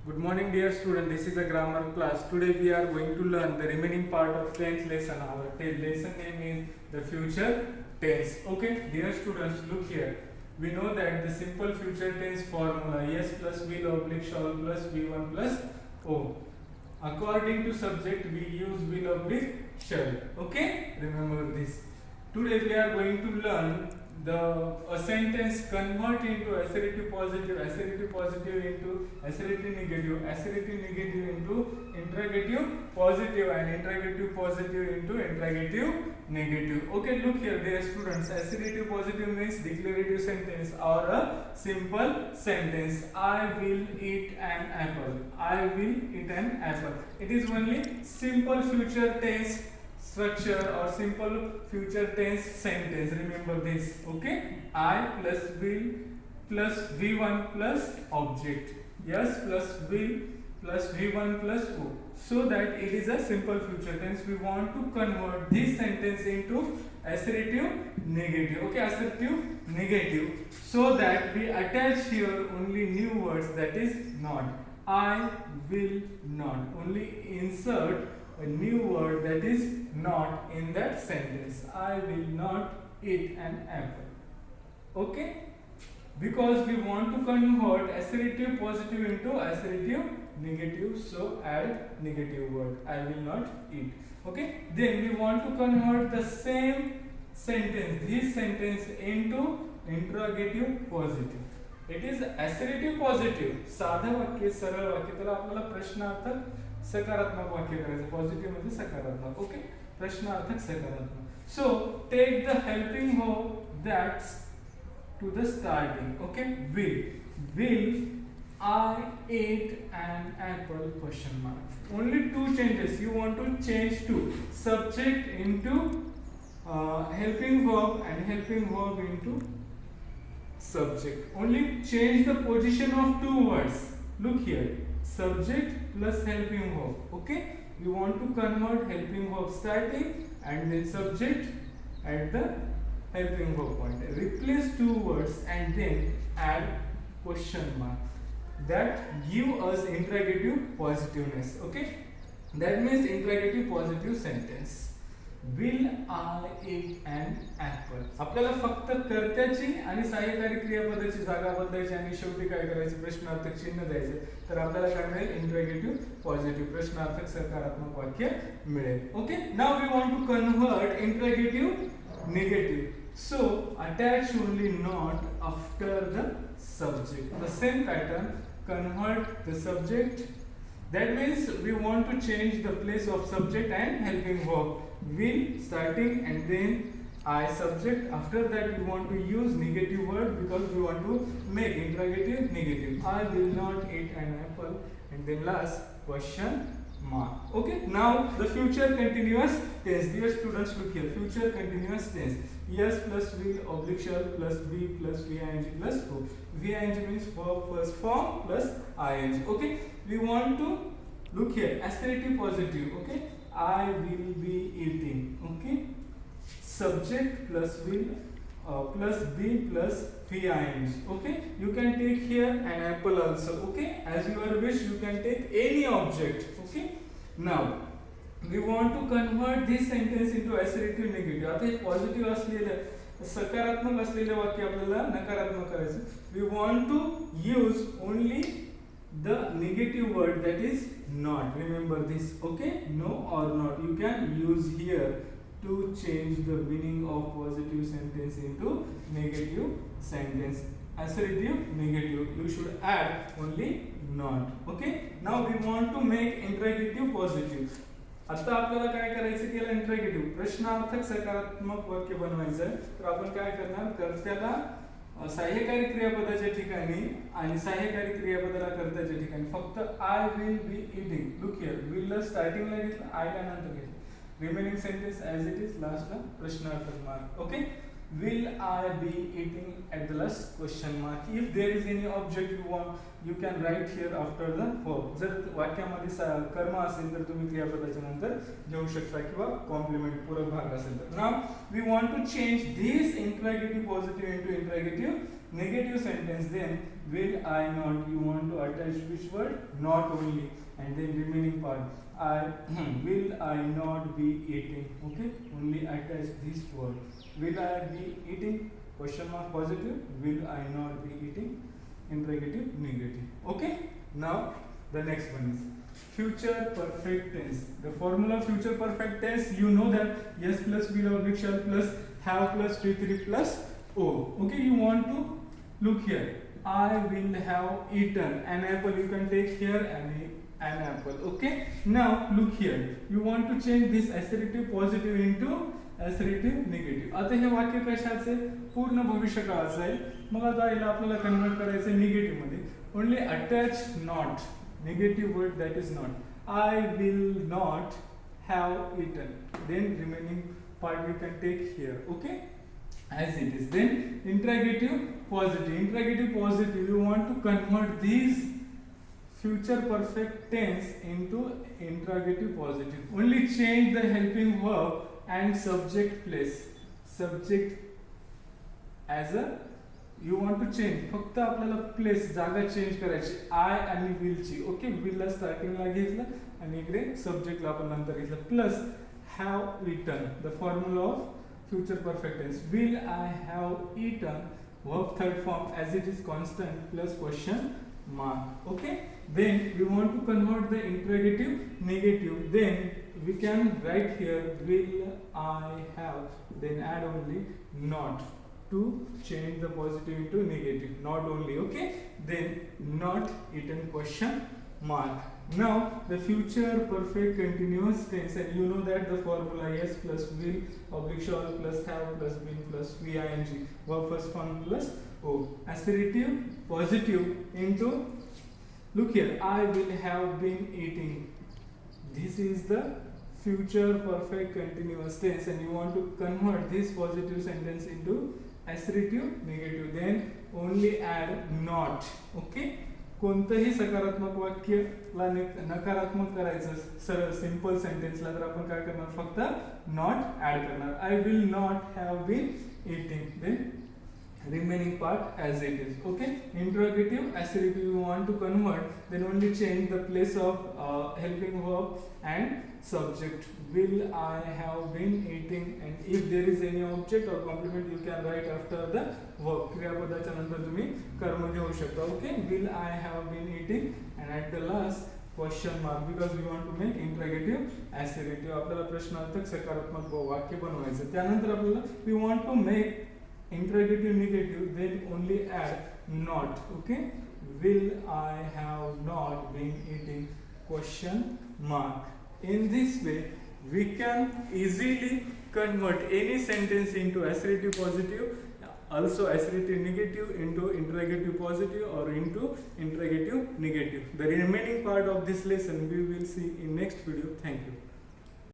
Good morning dear student, this is a grammar class. Today we are going to learn the remaining part of 10th lesson. Our lesson name is the future tense. Okay, dear students, look here. We know that the simple future tense formula yes plus will oblique shall plus v1 plus o. According to subject we use will oblique shall. Okay, remember this. Today we are going to learn a sentence convert into assertive positive into assertive negative into interrogative positive, and interrogative positive into interrogative negative. Okay, look here, dear students. Assertive positive means declarative sentence or a simple sentence. I will eat an apple. I will eat an apple. It is only simple future tense structure or simple future tense sentence. Remember this. Okay, I plus will plus v1 plus object, yes plus will plus v1 plus o, so that it is a simple future tense. We want to convert this sentence into assertive negative. Okay, assertive negative, so that we attach here only new words, that is not. I will not, only insert a new word, that is not, in that sentence. I will not eat an apple. Okay, because we want to convert assertive positive into assertive negative, so add negative word, I will not eat. Okay, then we want to convert the same sentence, this sentence, into interrogative positive. It is assertive positive, साधा वाक्य, सरळ वाक्य, त्याला आपल्याला प्रश्नार्थक सकारात्मक वाक्य करायचं. Positive मध्ये सकारात्मक. ओके, प्रश्नार्थक सकारात्मक. So take the helping verb that's to the starting. Okay, will I eat an apple, question mark. Only two changes you want to change to subject into helping verb and helping verb into subject. Only change the position of two words. Look here, subject plus helping verb. Okay, we want to convert helping verb starting and then subject at the helping verb point. Replace two words and then add question mark. That give us interrogative positiveness. Okay, that means interrogative positive sentence. Will I eat an apple? आपल्याला फक्त कर्त्याची आणि सहाय्यकारी क्रियापदाची जागा बदलायची आणि शेवटी काय करायचं, प्रश्नार्थक चिन्ह द्यायचं. तर आपल्याला काय मिळेल, इंटररोगेटिव्ह पॉझिटिव्ह, प्रश्नार्थक सकारात्मक वाक्य मिळेल. Okay, now we want to convert interrogative negative. So attach only not after the subject. The same pattern, convert the subject. That means we want to change the place of subject and helping verb. Will starting and then I subject. After that we want to use negative word because we want to make interrogative negative. I will not eat an apple, and then last question mark. Okay, now the future continuous tense. Dear students, look here, future continuous tense. Yes plus will oblique shall plus be plus ving plus o. Ving means verb plus form plus ing. Okay, we want to look here, assertive positive. Okay, I will be eating. Okay, subject plus will plus be plus ving. Okay, you can take here an apple also. Okay, as your wish, you can take any object. Okay, now we want to convert this sentence into assertive negative. आता हे positive असलेलं सकारात्मक असलेलं वाक्य आपल्याला नकारात्मक करायचं. We want to use only the negative word, that is not. Remember this. Okay, no or not, you can use here to change the meaning of positive sentence into negative sentence. Assertive negative, you should add only not. Okay, now we want to make interrogative positive. आता आपल्याला काय करायचं, केलं इंटररोगेटिव्ह प्रश्नार्थक सकारात्मक वाक्य बनवायचं. तर आपण काय करणार, कर्त्याला सहाय्यकारी क्रियापदाच्या ठिकाणी आणि सहाय्यकारी क्रियापदाला कर्त्याच्या ठिकाणी फक्त I will be eating. Look here, will ला स्टार्टिंगला घेतलं, आय ला नंतर घेतलं. Remaining sentence as it is, लास्टला प्रश्नार्थक mark. Okay, will I be eating at the last question mark. If there is any object you want, you can write here after the verb. जर वाक्यामध्ये कर्म असेल तर तुम्ही क्रियापदाच्या नंतर घेऊ शकता किंवा कॉम्प्लिमेंट पूरक भाग असेल तर. Now we want to change this interrogative positive into interrogative negative sentence, then will I not, you want to attach which word? Not only, and then remaining part, I will I not be eating. Okay, only attach this word. Will I be eating? Question mark positive. Will I not be eating? Interrogative negative. Okay. Now the next one is future perfect tense. The formula future perfect tense, you know that yes plus will oblique shall plus have plus V3 plus O. Okay, you want to look here. I will have eaten an apple. You can take here an apple. Okay. Now look here. You want to change this assertive positive into assertive negative. आता हे वाक्य कशाचे? पूर्ण भविष्य काळाचं आहे. मग आता याला आपल्याला convert करायचं आहे निगेटिव्ह मध्ये. Only attach not. Negative word that is not. I will not have eaten. Then remaining part we can take here. Okay, as it is. Then interrogative positive. Interrogative positive. You want to convert these future perfect tense into interrogative positive. Only change the helping verb and subject place. Subject as a you want to change. फक्त आपल्याला place जागा change करायची. आय आणि will ची. Okay, will ला स्टार्टिंगला घेतलं आणि इकडे सब्जेक्टला आपण नंतर घेतलं. Plus have eaten. The formula of future perfect tense. Will I have eaten verb third form as it is constant plus question mark. Okay, then we want to convert the interrogative negative. Then we can write here will I have, then add only not to change the positive into negative. Not only. Okay, then not eaten question mark. Now the future perfect continuous tense, and you know that the formula yes plus will oblique shall plus have plus been plus ing verb first form plus o. Assertive positive into, look here, I will have been eating. This is the future perfect continuous tense, and you want to convert this positive sentence into assertive negative. Then only add not. Okay, कोणतंही सकारात्मक वाक्यला नकारात्मक करायचं सरळ simple सेंटेन्सला तर आपण काय करणार? फक्त नॉट ऍड करणार. I will not have been eating. Then remaining part as it is. Okay, interrogative assertive you want to convert, then only change the place of helping verb and subject. Will I have been eating, and if there is any object or complement you can write after the verb. क्रियापदाच्या नंतर तुम्ही कर्म घेऊ शकता. Okay, will I have been eating, and at the last question mark because we want to make interrogative assertive. आपल्याला प्रश्नार्थक सकारात्मक वाक्य बनवायचं. त्यानंतर आपल्याला we want to make interrogative negative, then only add not. Okay, will I have not been eating question mark. In this way we can easily convert any sentence into assertive positive, also assertive negative into interrogative positive or into interrogative negative. The remaining part of this lesson we will see in next video. Thank you.